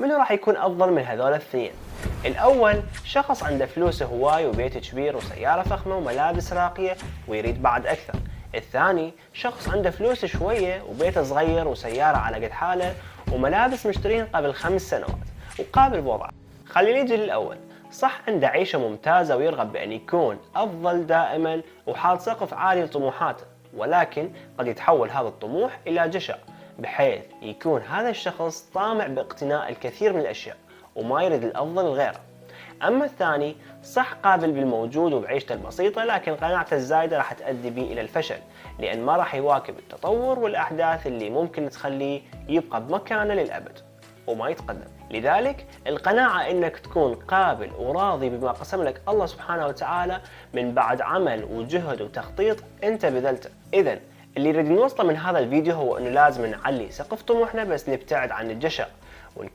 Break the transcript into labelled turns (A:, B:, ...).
A: منو راح يكون أفضل من هذول الاثنين؟ الأول شخص عنده فلوس هواي وبيت كبير وسيارة فخمة وملابس راقية ويريد بعد أكثر. الثاني شخص عنده فلوس شوية وبيت صغير وسيارة على قد حاله وملابس مشترين قبل 5 سنوات وقابل بوضعه. خلينا نجي للأول. صح عنده عيشة ممتازة ويرغب بأن يكون أفضل دائما وحاط سقف عالي لطموحاته، ولكن قد يتحول هذا الطموح إلى جشع بحيث يكون هذا الشخص طامع باقتناء الكثير من الأشياء وما يريد الأفضل لغيره. أما الثاني صح قابل بالموجود وبعيشته البسيطة، لكن قناعته الزايدة راح تؤدي به إلى الفشل، لأن ما راح يواكب التطور والأحداث اللي ممكن تخليه يبقى بمكانه للأبد وما يتقدم. لذلك القناعة انك تكون قابل وراضي بما قسم لك الله سبحانه وتعالى من بعد عمل وجهد وتخطيط انت بذلته. اذا اللي نريد نوصله من هذا الفيديو هو انه لازم نعلي سقف طموحنا بس نبتعد عن الجشع ونكون